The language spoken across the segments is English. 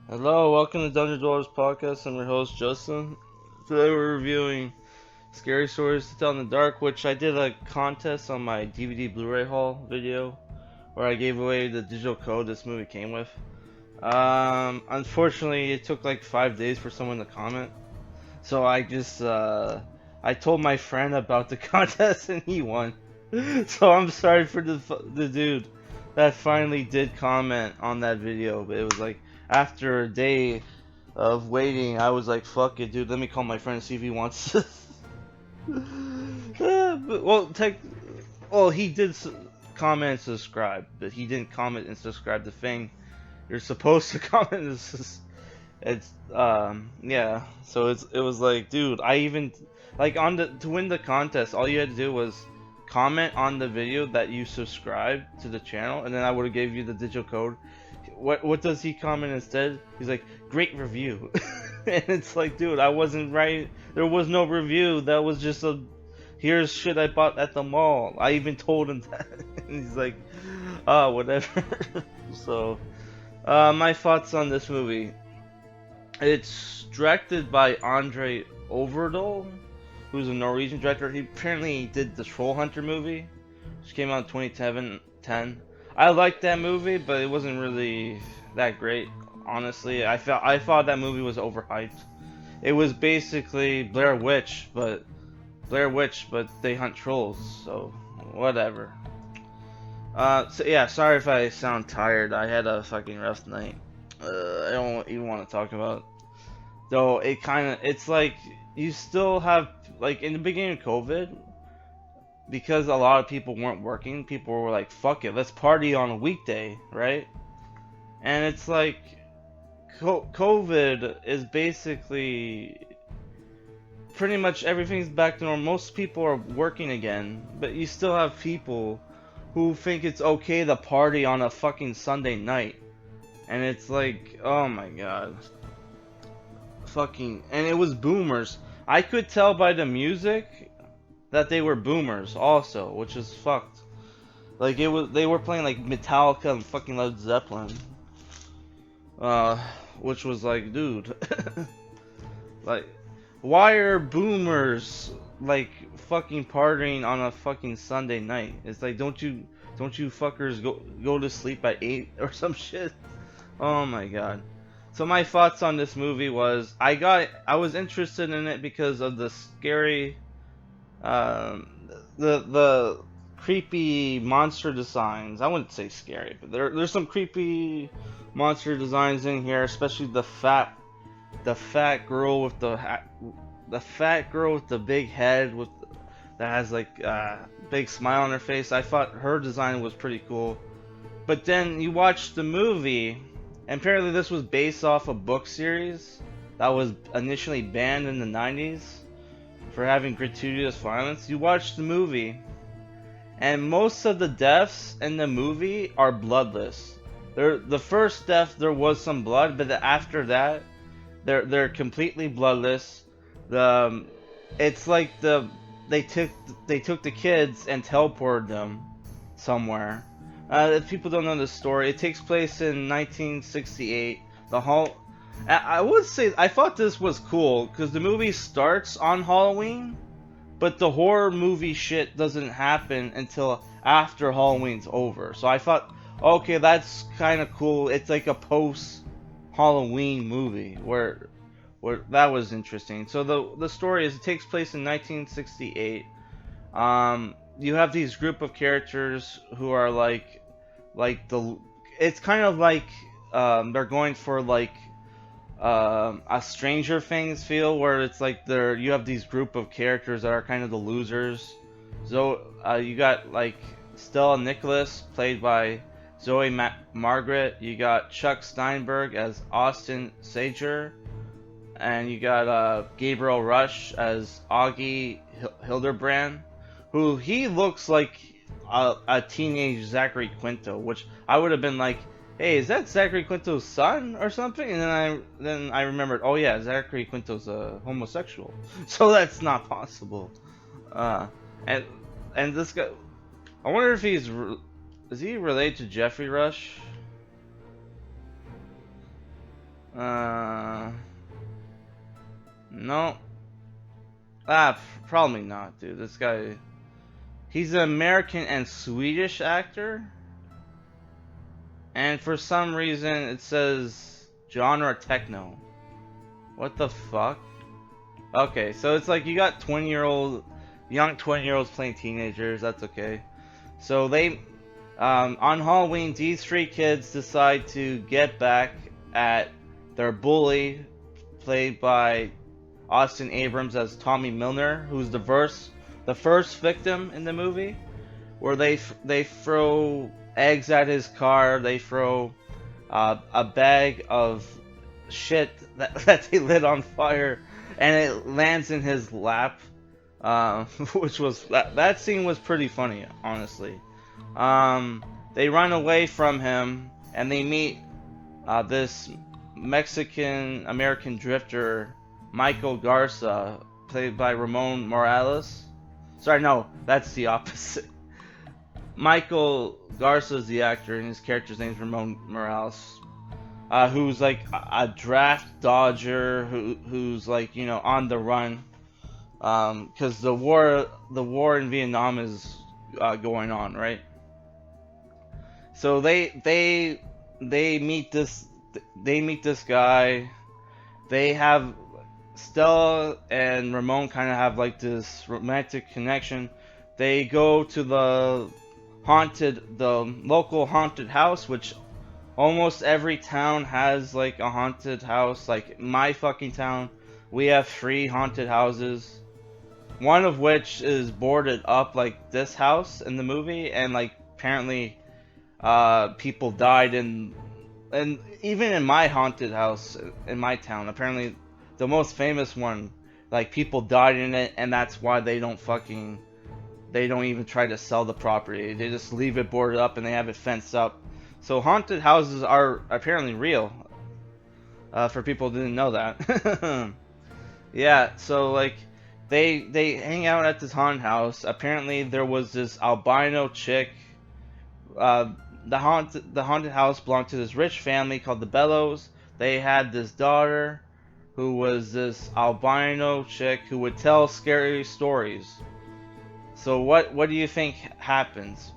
Hello, welcome to Dungeon Dwellers Podcast. I'm your host, Justin. Today we're reviewing Scary Stories to Tell in the Dark, which I did a contest on my DVD Blu-ray haul video, where I gave away the digital code this movie came with. Unfortunately, it took like 5 days for someone to comment, so I told my friend about the contest and he won. So I'm sorry for the dude that finally did comment on that video, but it was like after a day of waiting, I was like, fuck it, dude, let me call my friend and see if he wants to. But, well, he did comment and subscribe, but he didn't comment and subscribe the thing you're supposed to comment. Yeah. So it was like, dude, I even like to win the contest, all you had to do was comment on the video that you subscribed to the channel, and then I would have gave you the digital code. What does he comment instead? He's like, great review. And it's like, dude, I wasn't right. There was no review. That was just a here's shit I bought at the mall. I even told him that. And he's like, whatever. So, my thoughts on this movie. It's directed by Andre Overdal, who's a Norwegian director. He apparently did the Troll Hunter movie, which came out in 2010. I liked that movie, but it wasn't really that great, honestly. I thought that movie was overhyped. It was basically Blair Witch, but they hunt trolls, so whatever. So yeah, sorry if I sound tired. I had a fucking rough night. I don't even want to talk about. Though it's like you still have like in the beginning of COVID, because a lot of people weren't working. People were like, "Fuck it, let's party on a weekday," right? And it's like COVID is basically pretty much everything's back to normal. Most people are working again, but you still have people who think it's okay to party on a fucking Sunday night. And it's like, oh my god. Fucking, and it was boomers. I could tell by the music that they were boomers also, which is fucked. Like they were playing like Metallica and fucking Led Zeppelin. Uh, which was like, dude. Like, why are boomers like fucking partying on a fucking Sunday night? It's like, don't you fuckers go to sleep at 8 or some shit? Oh my god. So my thoughts on this movie was I was interested in it because of the scary, the creepy monster designs. I wouldn't say scary, but there's some creepy monster designs in here, especially the fat girl with the fat girl with the big head that has like big smile on her face. I thought her design was pretty cool. But then you watch the movie, and apparently this was based off a book series that was initially banned in the 90s for having gratuitous violence. You watch the movie, and most of the deaths in the movie are bloodless. The first death there was some blood, but after that, they're completely bloodless. The it's like they took the kids and teleported them somewhere. If people don't know the story, it takes place in 1968. I would say I thought this was cool because the movie starts on Halloween, but the horror movie shit doesn't happen until after Halloween's over. So I thought, okay, that's kind of cool. It's like a post Halloween movie where that was interesting. So the story is it takes place in 1968. You have these group of characters who are like the it's kind of like they're going for like a Stranger Things feel where it's like you have these group of characters that are kind of the losers. So you got like Stella Nicholas played by Zoe Margaret. You got Chuck Steinberg as Austin Sager, and you got Gabriel Rush as Augie Hildebrand, who he looks like a teenage Zachary Quinto, which I would have been like, hey, is that Zachary Quinto's son or something? And then I remembered, oh yeah, Zachary Quinto's a homosexual, so that's not possible. Uh, and this guy, I wonder if is he related to Jeffrey Rush? Uh, no. Probably not, dude. This guy, he's an American and Swedish actor, and for some reason it says genre techno. What the fuck? Okay, so it's like you got young 20-year-olds playing teenagers. That's okay. So on Halloween, these three kids decide to get back at their bully, played by Austin Abrams as Tommy Milner, who's the first victim in the movie, where they throw eggs at his car, they throw a bag of shit that they lit on fire, and it lands in his lap, which was that scene was pretty funny, honestly. They run away from him, and they meet this Mexican American drifter, Michael Garza, played by Ramon Morales. Sorry, no, that's the opposite. Michael Garza is the actor, and his character's name is Ramon Morales, who's like a draft dodger who's like, you know, on the run, because the war in Vietnam is going on, right? So they meet this guy. They have Stella and Ramon kind of have like this romantic connection. They go to the local haunted house, which almost every town has like a haunted house. Like my fucking town, we have 3 haunted houses. One of which is boarded up like this house in the movie, and like apparently people died and even in my haunted house in my town, apparently the most famous one, like people died in it, and that's why they don't even try to sell the property. They just leave it boarded up and they have it fenced up. So haunted houses are apparently real, for people who didn't know that. Yeah, so like they hang out at this haunted house. Apparently there was this albino chick. The haunted house belonged to this rich family called the Bellows. They had this daughter who was this albino chick who would tell scary stories. So what do you think happens?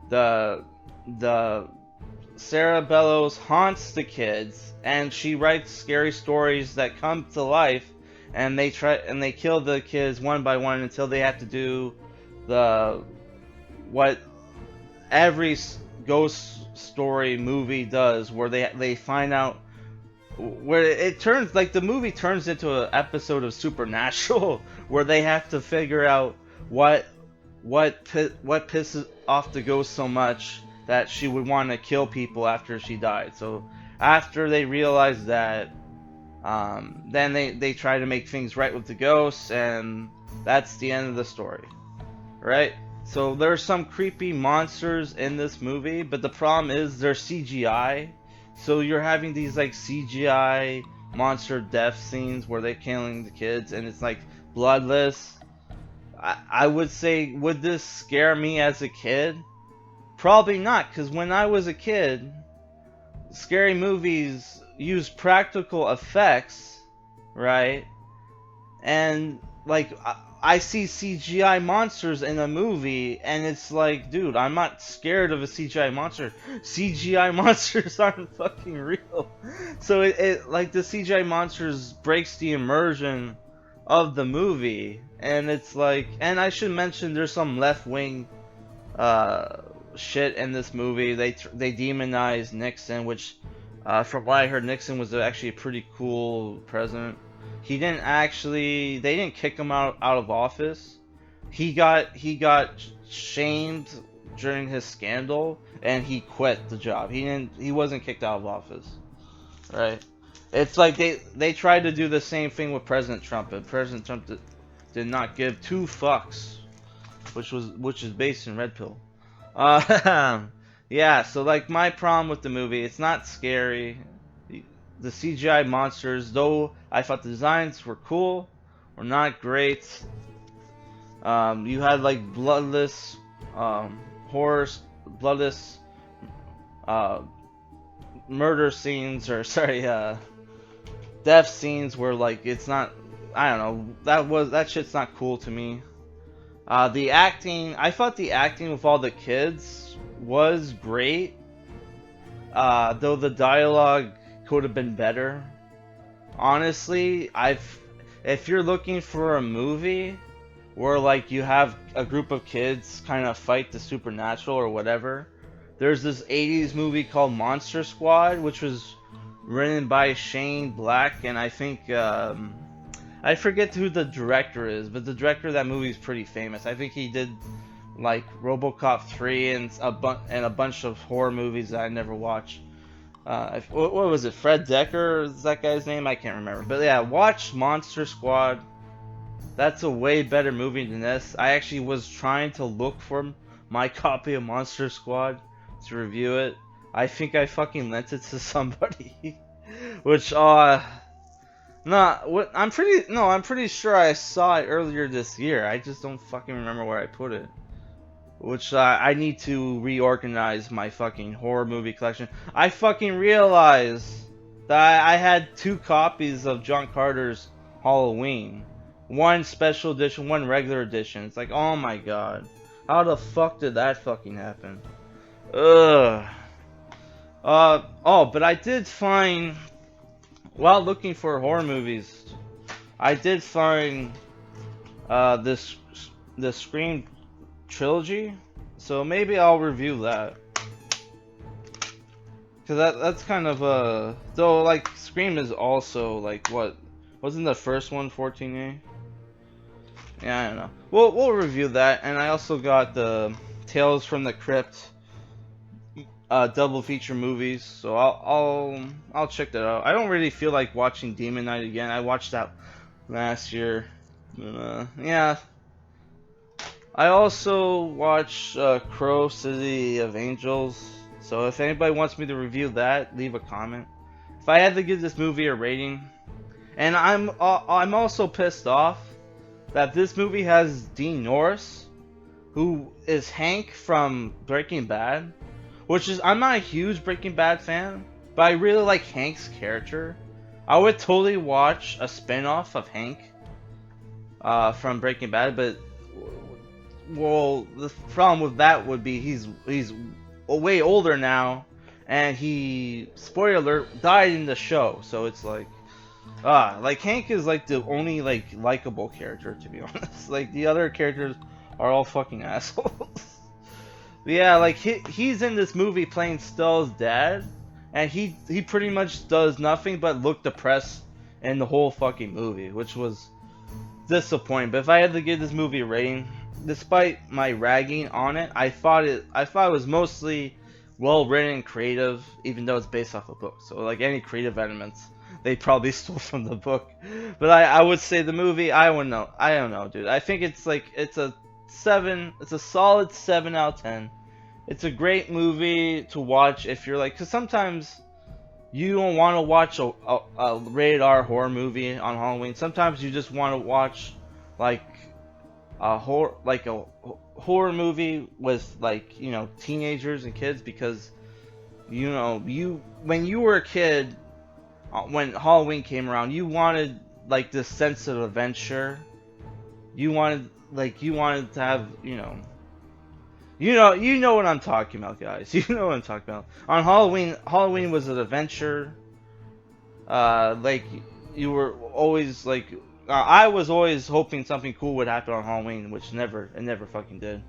The Sarah Bellows haunts the kids, and she writes scary stories that come to life, and they kill the kids one by one until they have to do what every ghost story movie does, where they find out, where it turns, like the movie turns into an episode of Supernatural, where they have to figure out what pisses off the ghost so much that she would want to kill people after she died. So after they realize that, then they try to make things right with the ghosts, and that's the end of the story, right? So there's some creepy monsters in this movie, but the problem is they're CGI. So you're having these like CGI monster death scenes where they're killing the kids, and it's like bloodless. I would say, would this scare me as a kid? Probably not, because when I was a kid, scary movies use practical effects, right? And like I see CGI monsters in a movie, and it's like, dude, I'm not scared of a CGI monster. CGI monsters aren't fucking real. So it like the CGI monsters breaks the immersion of the movie, and it's like, and I should mention there's some left-wing shit in this movie. They demonize Nixon, which from what I heard, Nixon was actually a pretty cool president. They didn't kick him out of office. He got shamed during his scandal, and he quit the job. He wasn't kicked out of office, right? It's like they tried to do the same thing with President Trump, and President Trump did not give 2 fucks, which is based in Red Pill. Yeah, so like my problem with the movie, it's not scary. The CGI monsters, though I thought the designs were cool, were not great. You had like bloodless murder scenes, or sorry, death scenes were like it's not. I don't know. That shit's not cool to me. The acting, I thought the acting with all the kids was great. Though the dialogue could have been better. Honestly, if you're looking for a movie where like you have a group of kids kind of fight the supernatural or whatever, there's this 80s movie called Monster Squad, which was written by Shane Black, and I think I forget who the director is, but the director of that movie is pretty famous. I think he did like RoboCop 3 and a bunch of horror movies that I never watched. What was it? Fred Decker is that guy's name? I can't remember. But yeah, watch Monster Squad. That's a way better movie than this. I actually was trying to look for my copy of Monster Squad to review it. I think I fucking lent it to somebody. Which I'm pretty sure I saw it earlier this year. I just don't fucking remember where I put it. Which I need to reorganize my fucking horror movie collection. I fucking realized that I had 2 copies of John Carter's Halloween. One special edition, one regular edition. It's like, oh my god. How the fuck did that fucking happen? Ugh. But I did find, while looking for horror movies, I did find the Scream trilogy, so maybe I'll review that. Cause that's kind of though like Scream is also like what wasn't the first one 14A? Yeah, I don't know. We'll review that, and I also got the Tales from the Crypt double feature movies, so I'll check that out. I don't really feel like watching Demon Knight again. I watched that last year. Yeah. I also watched Crow City of Angels, so if anybody wants me to review that, leave a comment. If I had to give this movie a rating, and I'm also pissed off that this movie has Dean Norris, who is Hank from Breaking Bad, which is, I'm not a huge Breaking Bad fan, but I really like Hank's character. I would totally watch a spin-off of Hank from Breaking Bad, but well, the problem with that would be he's way older now, and he, spoiler alert, died in the show. So it's like, like Hank is like the only like likable character, to be honest. Like the other characters are all fucking assholes. Yeah, like he's in this movie playing Stell's dad, and he pretty much does nothing but look depressed in the whole fucking movie, which was disappointing. But if I had to give this movie a rating, despite my ragging on it, I thought it was mostly well written and creative, even though it's based off a book. So like any creative elements, they probably stole from the book. But I would say the movie, I don't know, dude. I think it's like it's a solid 7 out of 10. It's a great movie to watch if you're like, because sometimes you don't want to watch a rated R horror movie on Halloween. Sometimes you just want to watch like a horror movie with like, you know, teenagers and kids, because you know, when you were a kid, when Halloween came around, you wanted like this sense of adventure. You wanted to have, you know what I'm talking about, guys. You know what I'm talking about. On Halloween was an adventure. Like you were always like, I was always hoping something cool would happen on Halloween, which it never fucking did.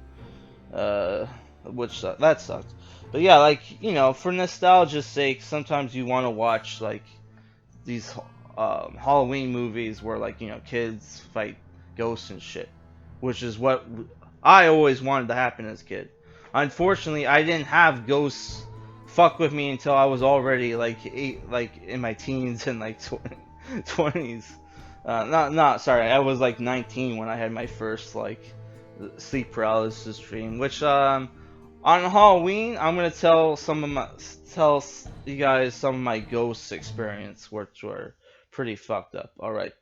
Which that sucked. But yeah, like, you know, for nostalgia's sake, sometimes you want to watch like these Halloween movies where like, you know, kids fight ghosts and shit, which is what I always wanted to happen as a kid. Unfortunately, I didn't have ghosts fuck with me until I was already like in my teens and like 20s. Sorry, I was like 19 when I had my first like sleep paralysis dream. Which on Halloween, I'm gonna tell you guys some of my ghost experience, which were pretty fucked up. All right.